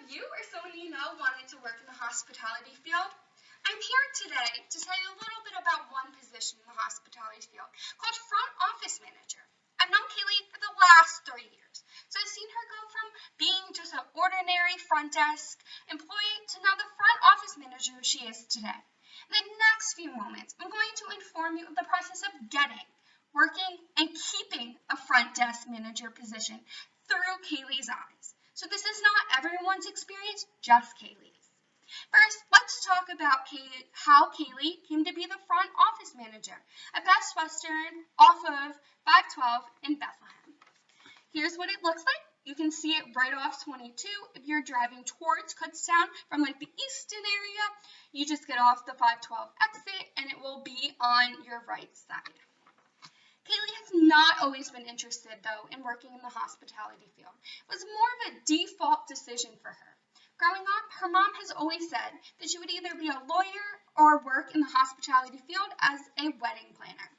you or someone you know wanted to work in the hospitality field? I'm here today to tell you a little bit about one position in the hospitality field called front office manager. I've known Kaylee for the last 3 years, so I've seen her go from being just an ordinary front desk employee to now the front office manager she is today. In the next few moments, I'm going to inform you of the process of getting, working, and keeping a front desk manager position through Kaylee's eyes. So this is not everyone's experience, just Kaylee's. First, let's talk about how Kaylee came to be the front office manager at Best Western off of 512 in Bethlehem. Here's what it looks like. You can see it right off 22. If you're driving towards Kutztown from like the Easton area, you just get off the 512 exit and it will be on your right side. Kaylee has not always been interested, though, in working in the hospitality field. It was more of a default decision for her. Growing up, her mom has always said that she would either be a lawyer or work in the hospitality field as a wedding planner.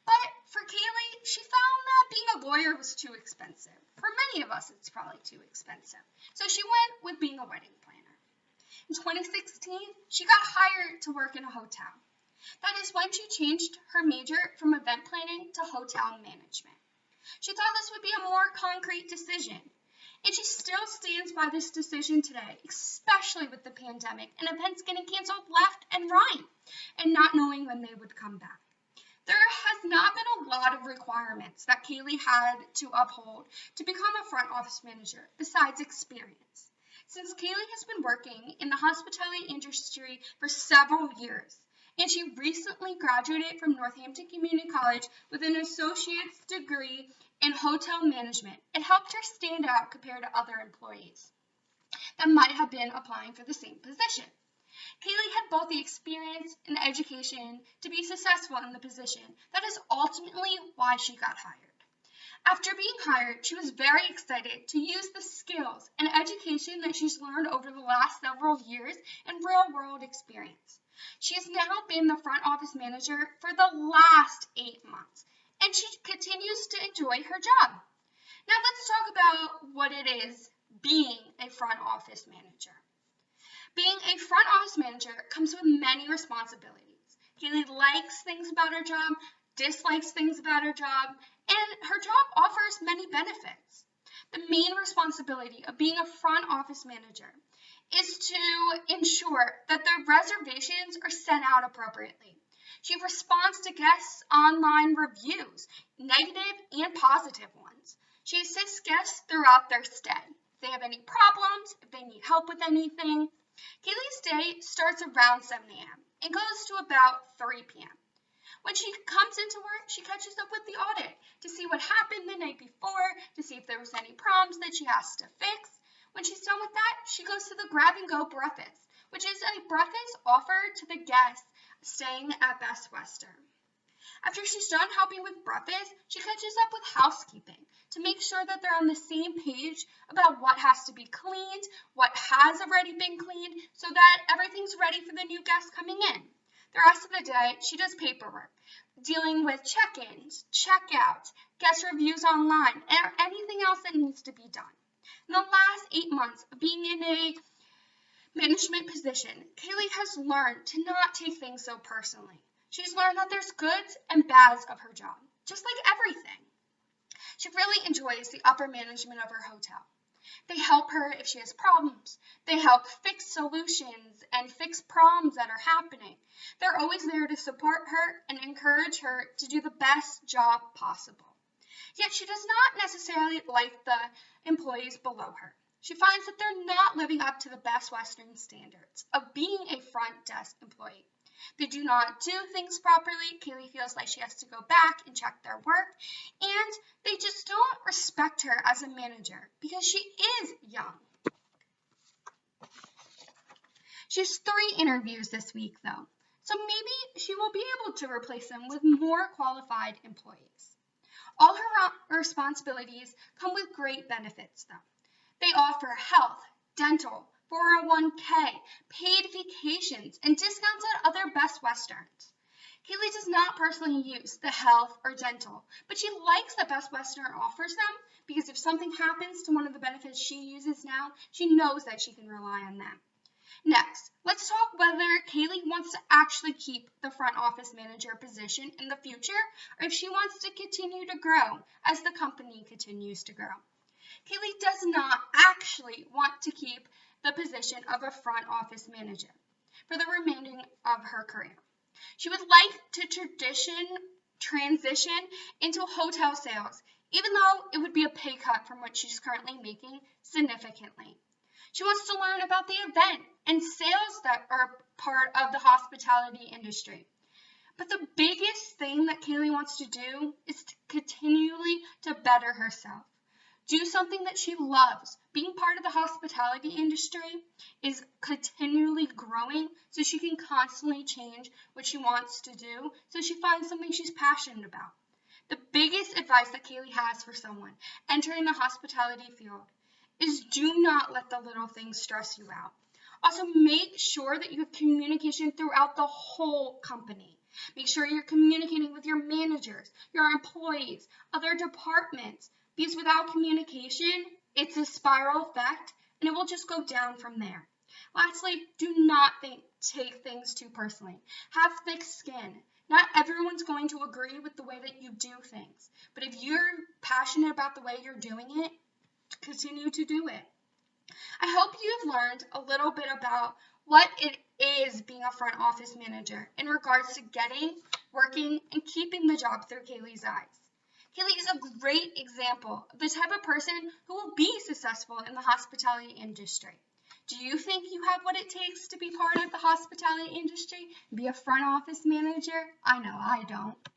But for Kaylee, she found that being a lawyer was too expensive. For many of us, it's probably too expensive. So she went with being a wedding planner. In 2016, she got hired to work in a hotel. That is when she changed her major from event planning to hotel management. She thought this would be a more concrete decision, and she still stands by this decision today, especially with the pandemic and events getting canceled left and right, and not knowing when they would come back. There has not been a lot of requirements that Kaylee had to uphold to become a front office manager, besides experience. Since Kaylee has been working in the hospitality industry for several years, and she recently graduated from Northampton Community College with an associate's degree in hotel management. It helped her stand out compared to other employees that might have been applying for the same position. Kaylee had both the experience and the education to be successful in the position. That is ultimately why she got hired. After being hired, she was very excited to use the skills and education that she's learned over the last several years in real-world experience. She has now been the front office manager for the last 8 months, and she continues to enjoy her job. Now let's talk about what it is being a front office manager. Being a front office manager comes with many responsibilities. Kaylee likes things about her job, dislikes things about her job, and her job offers many benefits. The main responsibility of being a front office manager is to ensure that the reservations are sent out appropriately. She responds to guests' online reviews, negative and positive ones. She assists guests throughout their stay. If they have any problems, if they need help with anything. Kaylee's day starts around 7 a.m. and goes to about 3 p.m. When she comes into work, she catches up with the audit to see what happened the night before, to see if there was any problems that she has to fix. When she's done with that, she goes to the grab-and-go breakfast, which is a breakfast offered to the guests staying at Best Western. After she's done helping with breakfast, she catches up with housekeeping to make sure that they're on the same page about what has to be cleaned, what has already been cleaned, so that everything's ready for the new guests coming in. The rest of the day, she does paperwork, dealing with check-ins, check-outs, guest reviews online, and anything else that needs to be done. In the last 8 months of being in a management position, Kaylee has learned to not take things so personally. She's learned that there's goods and bads of her job, just like everything. She really enjoys the upper management of her hotel. They help her if she has problems. They help fix solutions and fix problems that are happening. They're always there to support her and encourage her to do the best job possible. Yet she does not necessarily like the employees below her. She finds that they're not living up to the Best Western standards of being a front desk employee. They do not do things properly. Kaylee feels like she has to go back and check their work, and they just don't respect her as a manager because she is young. She has 3 interviews this week, though, so maybe she will be able to replace them with more qualified employees. All her responsibilities come with great benefits, though. They offer health, dental, 401k, paid vacations, and discounts at other Best Westerns. Kaylee does not personally use the health or dental, but she likes that Best Western offers them because if something happens to one of the benefits she uses now, she knows that she can rely on them. Next, let's talk whether Kaylee wants to actually keep the front office manager position in the future, or if she wants to continue to grow as the company continues to grow. Kaylee does not actually want to keep the position of a front office manager for the remainder of her career. She would like to transition into hotel sales, even though it would be a pay cut from what she's currently making significantly. She wants to learn about the event and sales that are part of the hospitality industry. But the biggest thing that Kaylee wants to do is to continually to better herself. Do something that she loves. Being part of the hospitality industry is continually growing, so she can constantly change what she wants to do, so she finds something she's passionate about. The biggest advice that Kaylee has for someone entering the hospitality field is do not let the little things stress you out. Also, make sure that you have communication throughout the whole company. Make sure you're communicating with your managers, your employees, other departments, because without communication, it's a spiral effect, and it will just go down from there. Lastly, do not take things too personally. Have thick skin. Not everyone's going to agree with the way that you do things, but if you're passionate about the way you're doing it, continue to do it. I hope you've learned a little bit about what it is being a front office manager in regards to getting, working, and keeping the job through Kaylee's eyes. Kaylee is a great example of the type of person who will be successful in the hospitality industry. Do you think you have what it takes to be part of the hospitality industry and be a front office manager? I know I don't.